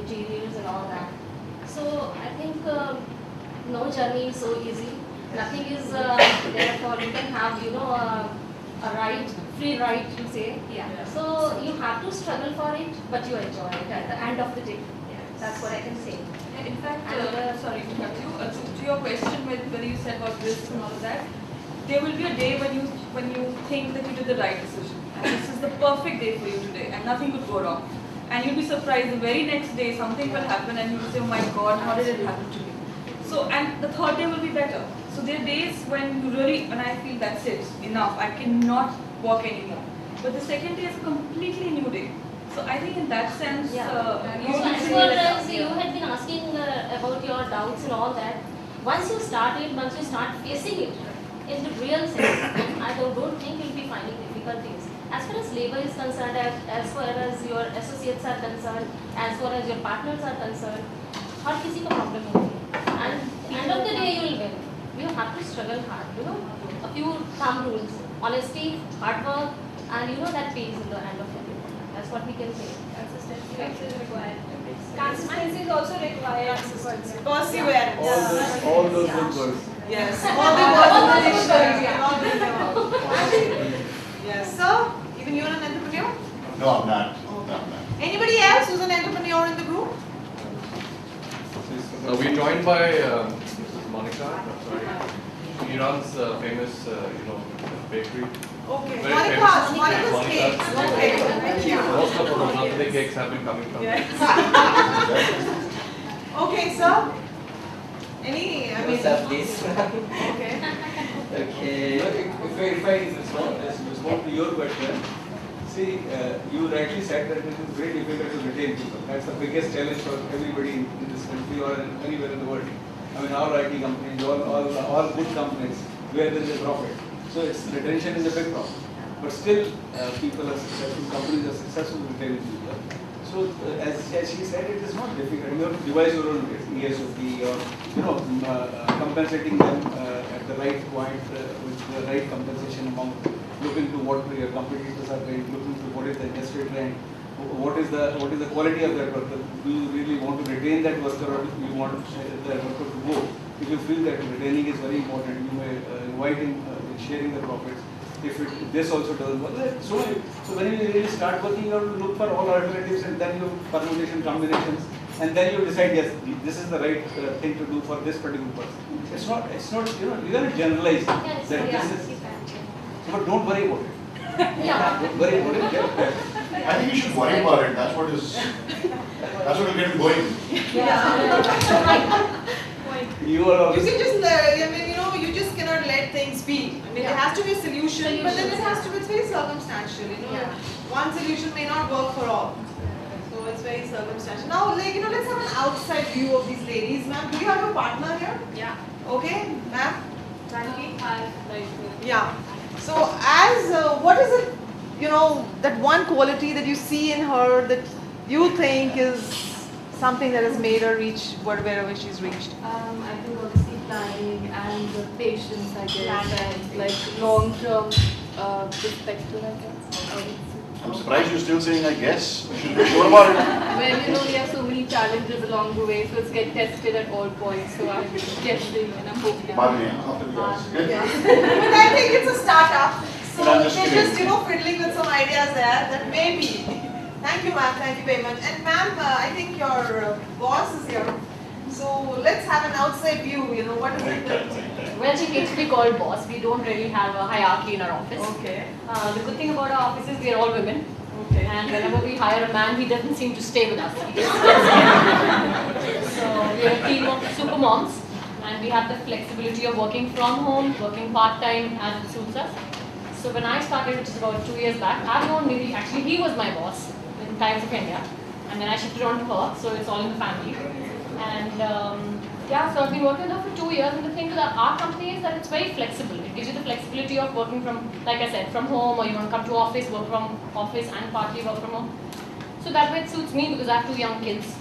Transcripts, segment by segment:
interiors and all that. So I think no journey is so easy. Nothing is therefore you can have a ride, free ride you say. Yeah. So you have to struggle for it, but you enjoy it at the end of the day. That's what I can say. In fact, sorry to cut you. To your question, when you said about risks and all of that, there will be a day when you think that you did the right decision, and this is the perfect day for you today, and nothing could go wrong. And you'll be surprised the very next day something will happen, and you'll say, "Oh my God, how did it happen to me?" So, and the third day will be better. So there are days when I feel that's it, enough. I cannot walk anymore. But the second day is a completely new day. So I think in that sense, So as far as you had been asking about your doubts and all that, once you start facing it in the real sense, I don't think you'll be finding difficulties. As far as labor is concerned, as far as your associates are concerned, as far as your partners are concerned, हर किसी का problem होती है. And end of the day you will win. You have to struggle hard. A few thumb rules: honesty, hard work, and that pays in the end of the day. That's what we can say. Consistency is required. Consistency is also required. Perseverance. All those good words. Yes. All the words Yes. Sir, even you're an entrepreneur? No, I'm not. No, I'm not. Anybody else who's an entrepreneur in the group? We're joined by Mrs. Monica. Sorry, she runs famous, bakery. Okay. Very Monica's famous. cakes. Monica's Okay. Thank you. Most of our birthday cakes have been coming from Yes. Okay, sir. Please. Okay. Okay. If I respond to your question, see, you rightly said that it is very difficult to retain people. That's the biggest challenge for everybody in this country or anywhere in the world. I mean, all IT companies, all good companies, where there is a profit. So retention is a big problem. But still, people are successful, companies are successful in retaining people. So as she said, it is not difficult. You have to devise your own ESOP or compensating them at the right point with the right compensation amount. Looking to what your competitors are doing, looking to what is the industry trend, what is the quality of that worker. Do you really want to retain that worker, or do you want that worker to go? If you feel that retaining is very important, you may invite him sharing the profits. If this also doesn't work, so when you really start working, you have to look for all alternatives, and then you permutation combinations, and then you decide, yes, this is the right thing to do for this particular person. It's not you cannot generalize that this is. But don't worry about it. Don't worry about it. I think you should worry about it. That's what will get him going. You are. You can just, you just cannot let things be. I mean, there has to be a solution, but then it has to be, it's very circumstantial, One solution may not work for all. So it's very circumstantial. Now, let's have an outside view of these ladies. Ma'am, do you have a partner here? Yeah. Okay, ma'am? Frankie? Yeah. So what is it, that one quality that you see in her that you think is something that has made her reach wherever she's reached? I think obviously planning and the patience, I guess, and like long-term perspective, I guess. I'm surprised you're still saying I guess. You should be sure about it. Well, we have so many challenges along the way, so it's get tested at all points. So I'm guessing and I'm hoping. Bhavani, after the guys. Good? But I think it's a startup. So I'm they're just just, kidding. fiddling with some ideas there that maybe. Thank you, ma'am. Thank you very much. And ma'am, I think your boss is here. So let's have an outside view, what is it? Well, she hates to be called boss. We don't really have a hierarchy in our office. Okay. The good thing about our office is we are all women. Okay. And whenever we hire a man, he doesn't seem to stay with us. He just gets So we are a team of super moms, and we have the flexibility of working from home, working part-time as it suits us. So when I started, which is about 2 years back, I've known Nidhi, actually he was my boss in Times of India. And then I shifted on to her, so it's all in the family. And so I've been working with her for 2 years, and the thing with our company is that it's very flexible. It gives you the flexibility of working from, like I said, from home, or you want to come to office, work from office and partly work from home. So that way it suits me because I have 2 young kids.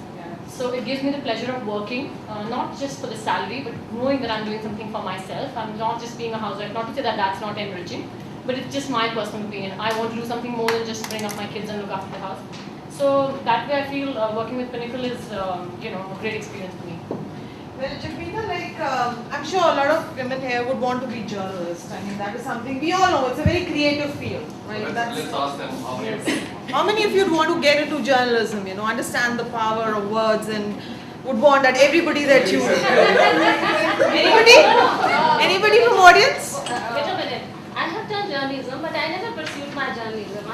So it gives me the pleasure of working, not just for the salary, but knowing that I'm doing something for myself. I'm not just being a housewife, not to say that that's not enriching, but it's just my personal opinion. I want to do something more than just bring up my kids and look after the house. So that way I feel working with Pinnacle is a great experience for me. Well, Jagmeeta, like, I'm sure a lot of women here would want to be journalists. I mean, that is something we all know. It's a very creative field, right? Let's ask them how many of them. How many of you would want to get into journalism? Understand the power of words and would want that everybody that you. Anybody? Anybody from audience? Wait a minute. I have done journalism, but I never pursued my journalism.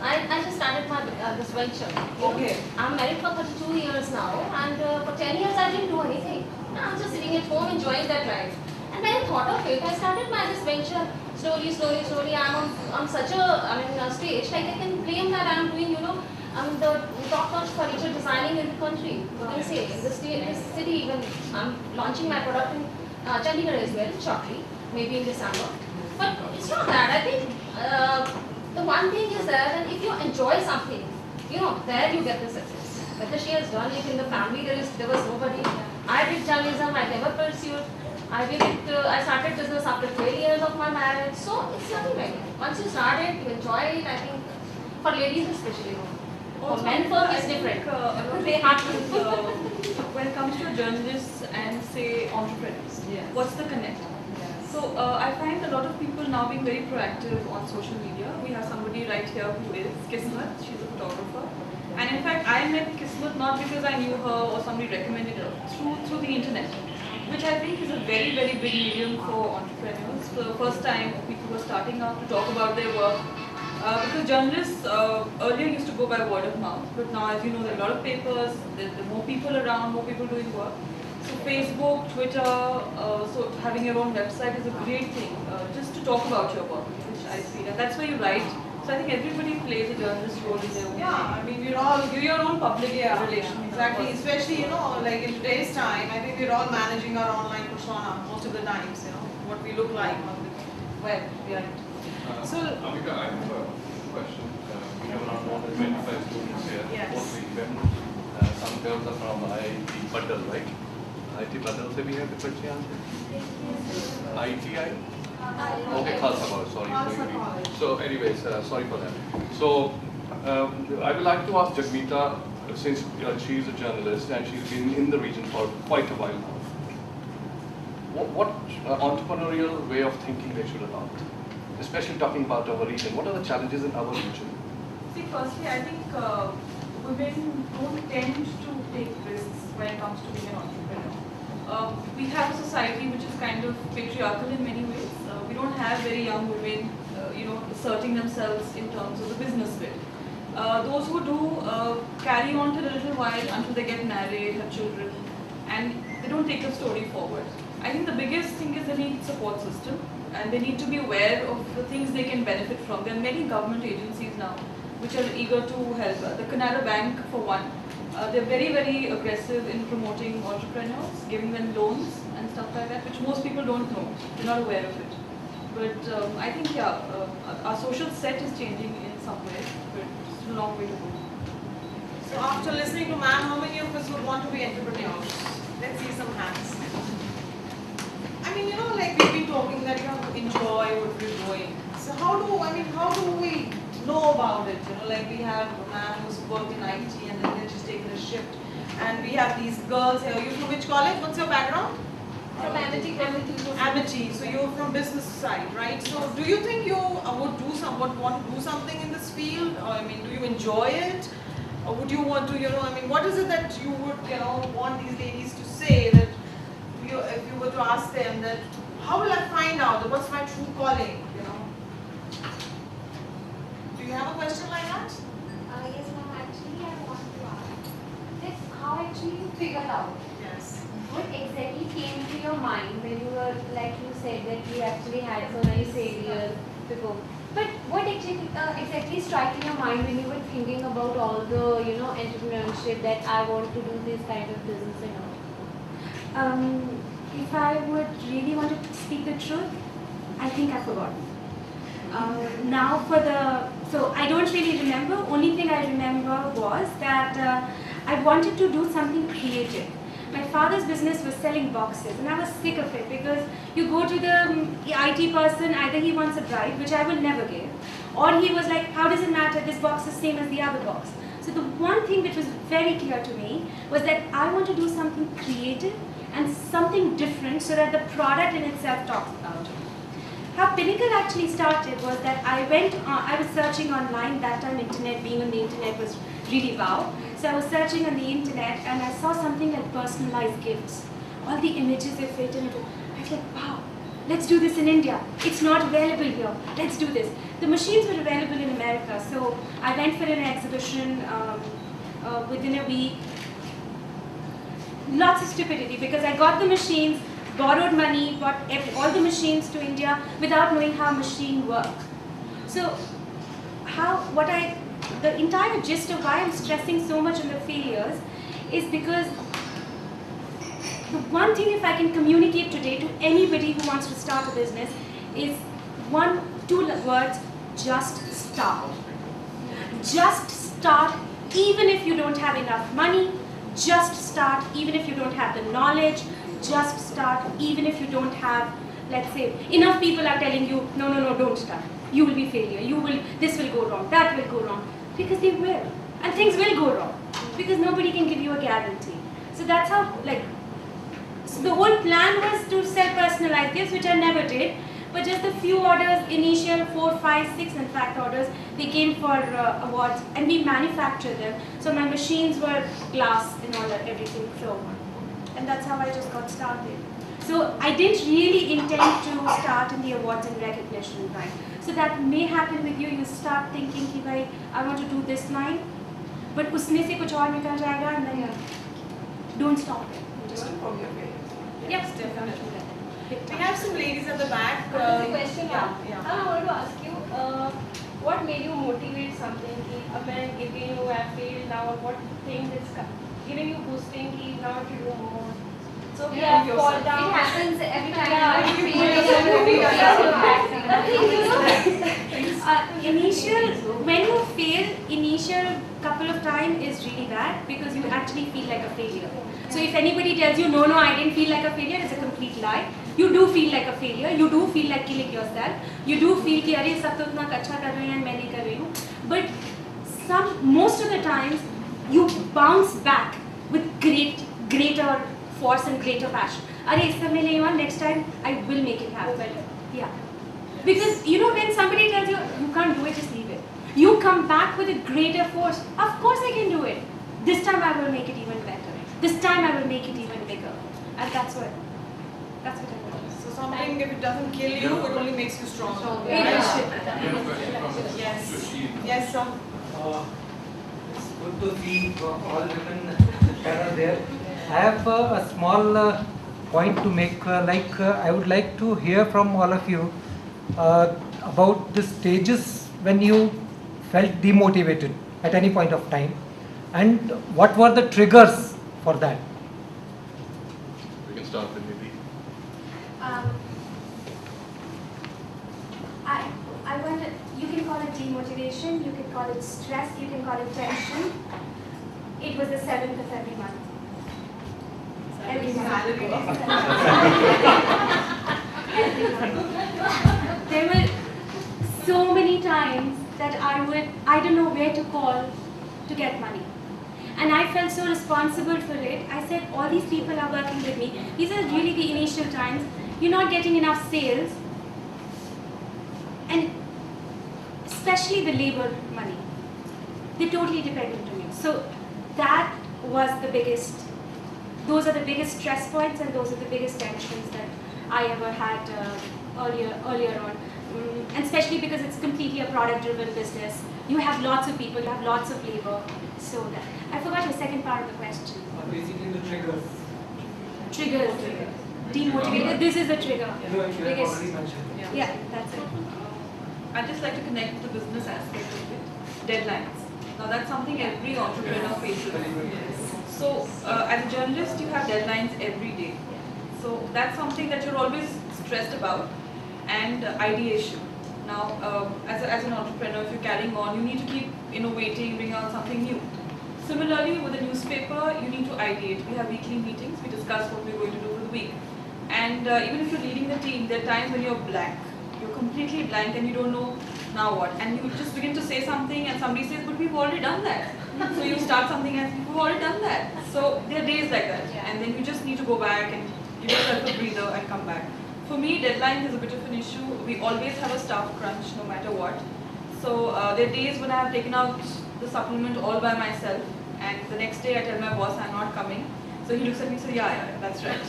I just started my this venture. Okay. I'm married for 32 years now, and for 10 years I didn't do anything. I'm just sitting at home enjoying that life. And when I thought of it, I started my this venture slowly. I'm on such a stage like I can claim that I'm doing I'm the top-notch furniture designing in the country. You can say in this city even I'm launching my product in Chandigarh as well shortly, maybe in December. But it's not that. I think the one thing is that if you enjoy something, there you get the success. Whether she has done it in the family, there was nobody. I did journalism. I never pursued. I did it. I started business after 12 years of my marriage. So it's nothing like that. Once you start it, you enjoy it. I think for ladies especially. For men, folk is different. They have to. When it comes to journalists and say entrepreneurs, what's the connect? So I find a lot of people now being very proactive on social media. We have somebody right here who is Kismet. She's a photographer. And in fact, I met Kismet not because I knew her or somebody recommended her, through the internet, which I think is a very, very big medium for entrepreneurs. For the first time, people were starting out to talk about their work. Because journalists earlier used to go by word of mouth, but now, as you know, there are a lot of papers, there are more people around, more people doing work. So Facebook, Twitter, so having your own website is a great thing, just to talk about your work, which I feel, and that's where you write. So I think everybody plays a journalist role in their own way. I mean, You're your own public relation. Exactly. Especially, like in today's time, I think we're all managing our online persona most of the times, what we look like on the web. So, Amika, I have a question. We have around more than 25 students here, Yes. mostly women. Some girls are from IIT Badal, right? IIT Badal se bhi hai kuch bachche yahan se? ITI? Okay, Khalsa College, sorry. Khalsa College. So anyways, sorry for that. So I would like to ask Jagmeeta, since she is a journalist and she's been in the region for quite a while now, what entrepreneurial way of thinking they should adopt? Especially talking about our region. What are the challenges in our region? See, firstly, I think women don't tend to take risks when it comes to being an entrepreneur. We have a society which is kind of patriarchal in many ways. We don't have very young women, asserting themselves in terms of the business bit. Those who do carry on till a little while until they get married, have children, and they don't take the story forward. I think the biggest thing is they need support system, and they need to be aware of the things they can benefit from. There are many government agencies now which are eager to help. The Canara Bank, for one, they're very, very aggressive in promoting entrepreneurs, giving them loans and stuff like that, which most people don't know. They're not aware of it. But I think, our social set is changing in some way, but it's a long way to go. So after listening to ma'am, how many of us would want to be entrepreneurs? Let's see some hands. I mean, like we've been talking that you have to enjoy what we're doing. So how do we know about it? Like we have a man who's worked in IT and then they're just taking a shift. And we have these girls here. You from which college? What's your background? From Amity. Amity. So you're from business side, right? So do you think you want to do something in this field? Or, do you enjoy it? Or would you want to, what is it that you would, want these ladies to say that if you were to ask them that, how will I find out what's my true calling, Do you have a question like that? Yes, ma'am. Actually, I want to ask that how actually you figured out Yes. what exactly came to your mind when you were, like you said, that you actually had so many failures before. But what exactly struck in your mind when you were thinking about all the, entrepreneurship that I want to do this kind of business and all? If I would really want to speak the truth, I think I forgot. So I don't really remember. Only thing I remember was that I wanted to do something creative. My father's business was selling boxes and I was sick of it because you go to the IT person, either he wants a bribe, which I will never give, or he was like, how does it matter, this box is same as the other box. So the one thing which was very clear to me was that I want to do something creative and something different so that the product in itself talks about it. How Pinnacle actually started was that I was searching online. That time internet, being on the internet was really wow. So I was searching on the internet and I saw something like personalized gifts. All the images they fit in it. I was like, wow, let's do this in India. It's not available here. Let's do this. The machines were available in America. So I went for an exhibition within a week. Lots of stupidity because I got the machines, borrowed money, bought all the machines to India without knowing how machine worked. So the entire gist of why I'm stressing so much on the failures is because the one thing if I can communicate today to anybody who wants to start a business is two words, just start. Just start even if you don't have enough money, just start even if you don't have the knowledge, just start even if you don't have, let's say, enough people are telling you, no, don't start. You will be failure, this will go wrong, that will go wrong. Because they will. And things will go wrong. Because nobody can give you a guarantee. So that's how, so the whole plan was to sell personalized gifts, which I never did. But just a few orders, initial 4, 5, 6 in fact orders, they came for awards and we manufactured them. So my machines were glass and all that, everything. So, and that's how I just got started. So I didn't really intend to start in the awards and recognition line. So that may happen with you. You start thinking, ki bhai, I want to do this line, but usme se kuch aur nikal jayega, and then don't stop it. Just Learn from your failures. Yes, definitely. We have some ladies at the back. One question, yeah. I wanted to ask you, what made you motivate something? When you have failed now, what thing is giving you boosting? Now to do more. So Yeah, yeah, fall it down. happens every time when you fail, initial couple of time is really bad because you actually feel like a failure. So if anybody tells you, no, I didn't feel like a failure, it's a complete lie. You do feel like a failure. You do feel like killing yourself. You do feel कि अरे सब तो इतना अच्छा कर रहे हैं मैं नहीं कर रही हूँ. But most of the times you bounce back with greater force and greater passion. अरे इस समय नहीं हुआ, next time I will make it happen. Yeah. Because when somebody tells you you can't do it, just leave it. You come back with a greater force. Of course I can do it. This time I will make it even better. This time I will make it even bigger. And that's what I want. So something, if it doesn't kill you, it only makes you stronger. Yeah. Yes. Yes, sir. It's good to see all women panel there. I have a small point to make. I would like to hear from all of you about the stages when you felt demotivated at any point of time, and what were the triggers for that. We can start with Nidhi. I wonder, you can call it demotivation, you can call it stress, you can call it tension. It was the 7th of every month. Every month. There were so many times that I don't know where to call to get money. And I felt so responsible for it. I said, all these people are working with me. These are really the initial times. You're not getting enough sales. And especially the labor money. They're totally dependent on you. So that was the biggest, those are the biggest stress points and those are the biggest tensions that I ever had earlier on. And especially because it's completely a product-driven business. You have lots of people, you have lots of labor. So that, I forgot the second part of the question. Basically the triggers. Triggers. Demotivated. This is a trigger. Biggest. mentioned. Yeah, that's it. I'd just like to connect the business aspect of it. Deadlines. Now that's something every entrepreneur faces. So as a journalist, you have deadlines every day. So that's something that you're always stressed about. And ideation. Now, as an entrepreneur, if you're carrying on, you need to keep innovating, bring out something new. Similarly, with a newspaper, you need to ideate. We have weekly meetings, we discuss what we're going to do for the week. And even if you're leading the team, there are times when you're blank. You're completely blank and you don't know now what? And you just begin to say something and somebody says, but we've already done that. So you start something and we've already done that. So there are days like that. And then you just need to go back and give yourself a breather and come back. For me, deadline is a bit of an issue. We always have a staff crunch no matter what. So there are days when I have taken out the supplement all by myself, and the next day I tell my boss I'm not coming. So he looks at me and says, yeah, that's right.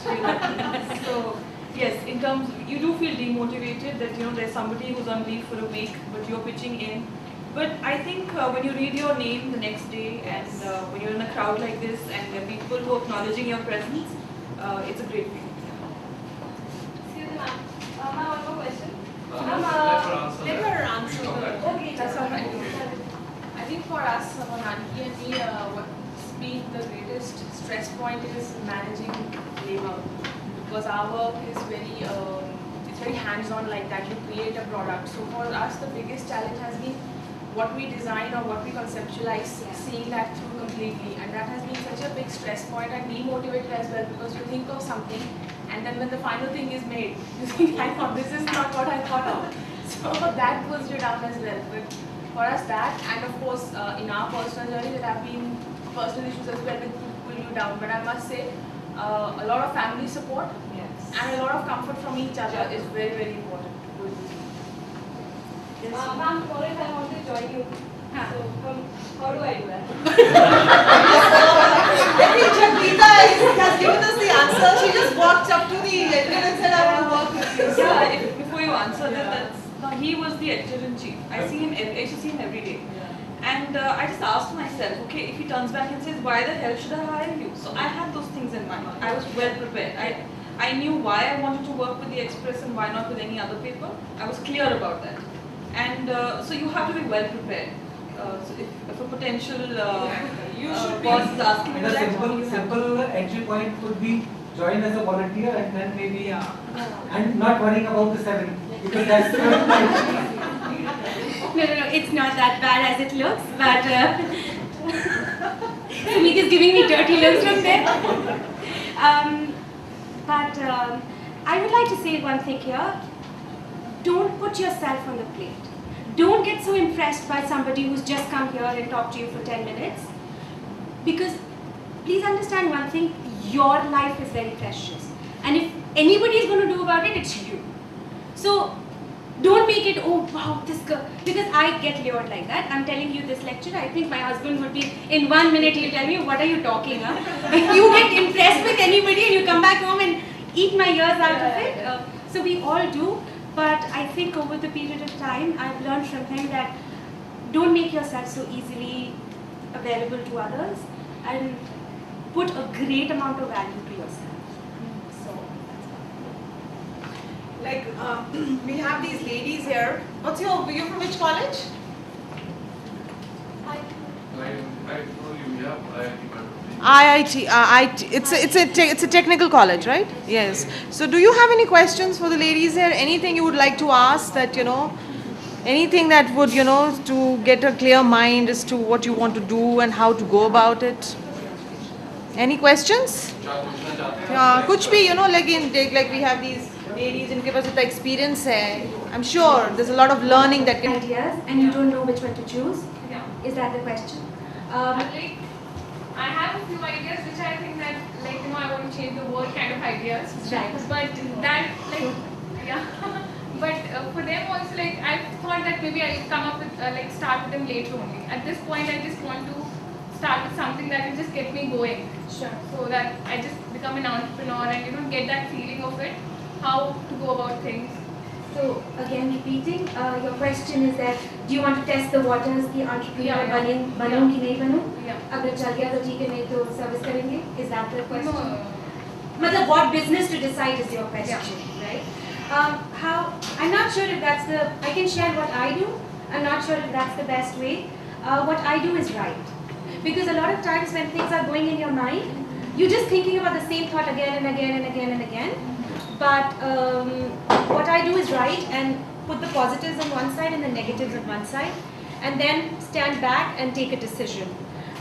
So yes, in terms, you do feel demotivated that there's somebody who's on leave for a week, but you're pitching in. But I think when you read your name the next day, and when you're in a crowd like this, and there are people who are acknowledging your presence, it's a great feeling. Excuse me, ma'am. Ma'am, one more question. Let her answer. Okay, that's all right. I think for us, for Nanki and me, what's been the greatest stress point is managing labor, because our work is it's very hands-on like that. You create a product. So for us, the biggest challenge has been what we design or what we conceptualize, seeing that through completely, and that has been such a big stress point and demotivated as well, because you think of something and then when the final thing is made, you think, I thought this is not what I thought of. So that pulls you down as well. But for us that, and of course in our personal journey there have been personal issues as well that pull you down. But I must say a lot of family support and a lot of comfort from each other is very, very important. Ma'am, Florence, I want to join you. So, how do I do that? I think Jagmeeta has given us the answer. She just walked up to the editor and said, I want to work with you. Yeah, before you answer that, he was the editor-in-chief. I see him every day. And I just asked myself, okay, if he turns back and says, why the hell should I hire you? So I had those things in mind. I was well prepared. I knew why I wanted to work with the Express and why not with any other paper. I was clear about that. And so you have to be well prepared. So if a potential boss is asking you a simple entry point would be join as a volunteer and then maybe and not worrying about the salary, because that's No, it's not that bad as it looks, but Sumit is giving me dirty looks from there. I would like to say one thing here. Don't put yourself on the plate. Don't get so impressed by somebody who's just come here and talked to you for 10 minutes. Because please understand one thing, your life is very precious. And if anybody is going to do about it, it's you. So don't make it, oh wow, this girl, because I get lured like that. I'm telling you this lecture, I think my husband would be, in 1 minute he'll tell me, what are you talking about? You get impressed with anybody and you come back home and eat my ears out of it. So we all do. But I think over the period of time, I've learned from him that don't make yourself so easily available to others and put a great amount of value to yourself. So Like, we have these ladies here. You're from which college? IIT. It's a technical college, right? Yes. So do you have any questions for the ladies here? Anything you would like to ask that, anything that would, to get a clear mind as to what you want to do and how to go about it? Any questions? Kuch bhi, like we have these ladies in के पास इतना experience है. I'm sure there's a lot of learning that can. Ideas and you don't know which one to choose. Is that the question? I have a few ideas which I think that, I want to change the world kind of ideas. Right. But that, but for them also, I thought that maybe I'll come up with, start with them later only. At this point, I just want to start with something that will just get me going. Sure. So that I just become an entrepreneur and, get that feeling of it, how to go about things. So again repeating, your question is that do you want to test the waters the entrepreneur बनूं कि नहीं बनूं? अगर चल गया तो ठीक है, नहीं तो service करेंगे? Is that the question? No. मतलब what business to decide is your question, right? I'm not sure if that's I can share what I do. I'm not sure if that's the best way. What I do is right. Because a lot of times when things are going in your mind, you're just thinking about the same thought again and again and again and again. But what I do is right and put the positives on one side and the negatives on one side, and then stand back and take a decision.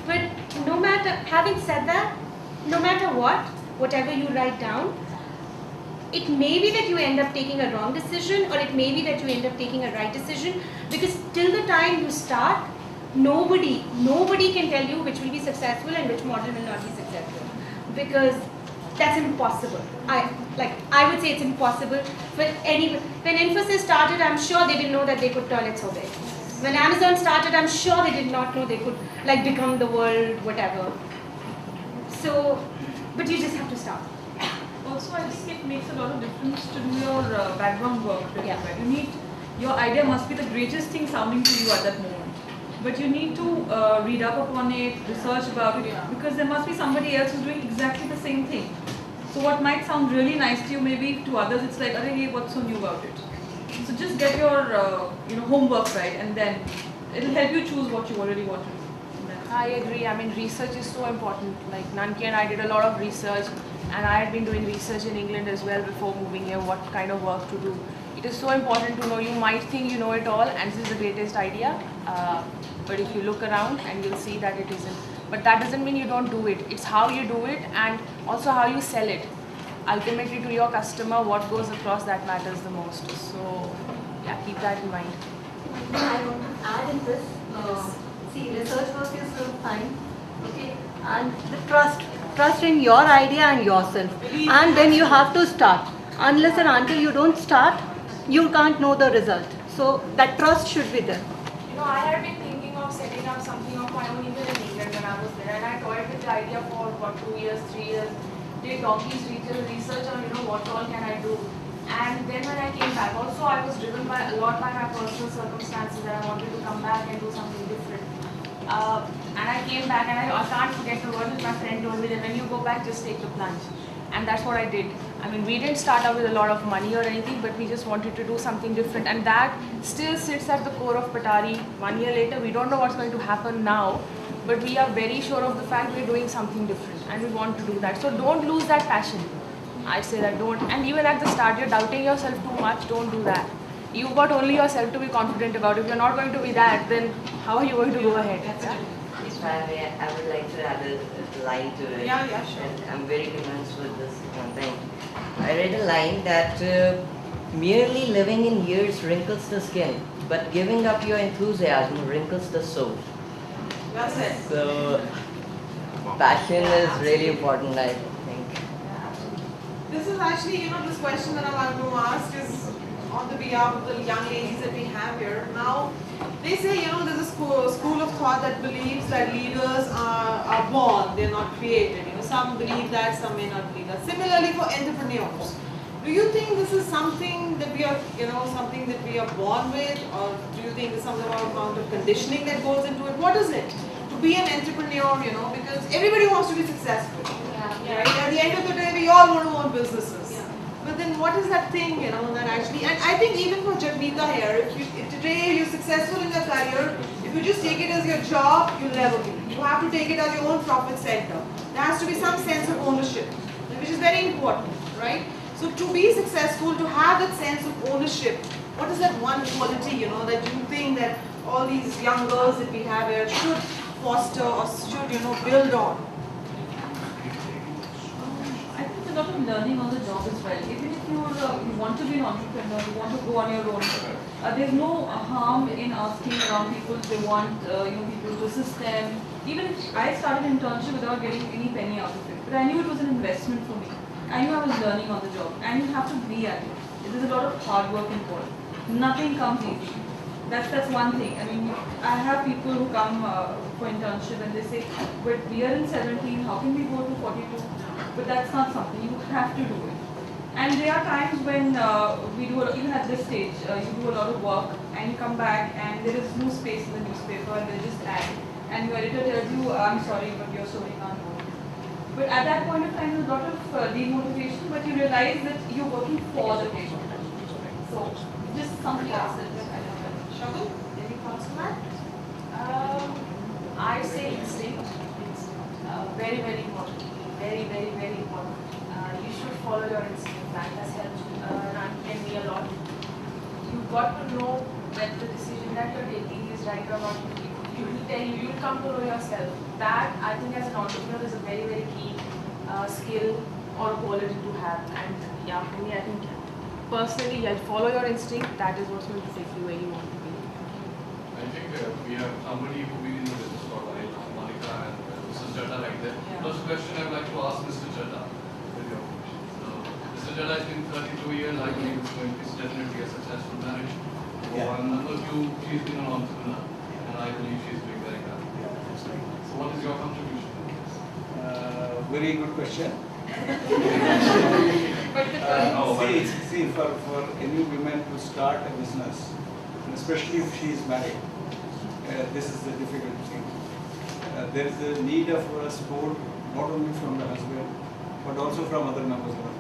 But no matter, having said that, no matter whatever you write down, it may be that you end up taking a wrong decision, or it may be that you end up taking a right decision, because till the time you start, nobody can tell you which will be successful and which model will not be successful, because that's impossible. I would say it's impossible for anyone. When Infosys started, I'm sure they didn't know that they could turn it so big. When Amazon started, I'm sure they did not know they could like become the world, whatever. So, but you just have to start. Also, I think it makes a lot of difference to do your background work. Yeah. You need, your idea must be the greatest thing sounding to you at that moment. But you need to read up upon it, research about it, because there must be somebody else who's doing exactly the same thing. So what might sound really nice to you, maybe to others it's like, hey, what's so new about it? So just get your homework right, and then it'll help you choose what you already want to do. I agree. I mean, research is so important. Like Nanki and I did a lot of research, and I had been doing research in England as well before moving here, what kind of work to do. It is so important to know. You might think you know it all and this is the greatest idea, but if you look around and you'll see that it isn't. But that doesn't mean you don't do it. It's how you do it and also how you sell it. Ultimately to your customer, what goes across that matters the most. So yeah, keep that in mind. I want to add in this, see, research work is fine, okay, and the trust in your idea and yourself, and then you have to start. Unless and until you don't start, you can't know the result. So that trust should be there. You know, I had been thinking of setting up something of my own even in England when I was there, and I toyed with the idea for what, 2 years, 3 years, did donkeys research on what all can I do. And then when I came back, also I was driven by a lot by my personal circumstances that I wanted to come back and do something different. And I came back, and I can't forget the word that my friend told me that when you go back, just take the plunge. And that's what I did. I mean, we didn't start out with a lot of money or anything, but we just wanted to do something different. And that still sits at the core of Patari. 1 year later, we don't know what's going to happen now, but we are very sure of the fact we're doing something different and we want to do that. So don't lose that passion. I'd say that don't. And even at the start, you're doubting yourself too much, don't do that. You've got only yourself to be confident about. If you're not going to be that, then how are you going to go ahead? If I would like to add a line to it. Yeah, sure. And I'm very convinced with this one thing. I read a line that merely living in years wrinkles the skin, but giving up your enthusiasm wrinkles the soul. That's it. So, passion is really important, I think. This is actually, this question that I want to ask is on the behalf of the young ladies that we have here. Now, they say, there's a school of thought that believes that leaders are born, they're not created. Some believe that, some may not believe that. Similarly for entrepreneurs, do you think this is something that we are, something that we are born with, or do you think there's some amount of conditioning that goes into it? What is it to be an entrepreneur, because everybody wants to be successful. Right? At the end of the day, we all want to own businesses. But then what is that thing, that actually, and I think even for Jagmeeta here, if today you're successful in your career, if you just take it as your job, you'll never be. You have to take it as your own profit center. There has to be some sense of ownership, which is very important, right? So to be successful, to have that sense of ownership, what is that one quality, that you think that all these young girls that we have here should foster or should, build on? I think there's a lot of learning on the job as well. Even if you want to be an entrepreneur, you want to go on your own, there's no harm in asking around people if they want people to assist them. Even if I started an internship without getting any penny out of it, but I knew it was an investment for me. I knew I was learning on the job, and you have to be at it. There's a lot of hard work involved. Nothing comes easy. That's one thing. I mean, I have people who come for internship and they say, but we are in 17, how can we go to 42? But that's not something, you have to do it. And there are times when we do, even at this stage, you do a lot of work and you come back and there is no space in the newspaper and they just add. And your editor tells you, I'm sorry, but your story can't go. But at that point of time, there's a lot of demotivation, but you realize that you're working for the paper. So, just something else. Shagul, any thoughts on that? I say instinct. Very, very important. Very, very, very important. You should follow your instinct. That has helped Nanki and me a lot. You've got to know that the decision that you're taking is right or not. You will tell you, you'll come to know yourself. That, I think, as an entrepreneur is a very, very key skill or quality to have. And yeah, for me, I think personally, yeah, follow your instinct. That is what's going to take you where you want to be. I think we have somebody who been in the business for a while, Monica and Mrs. Jata right there. First question I would like to ask Mr. Jata with your permission. So, Mr. Jata has been 32 years. I believe it's definitely a successful marriage. And number two, she's been an entrepreneur, and I believe she's doing very well. So, what is your contribution? Very good question. See, for any woman to start a business, and especially if she is married, this is the difficult thing. There is a need of support not only from the husband, but also from other members of the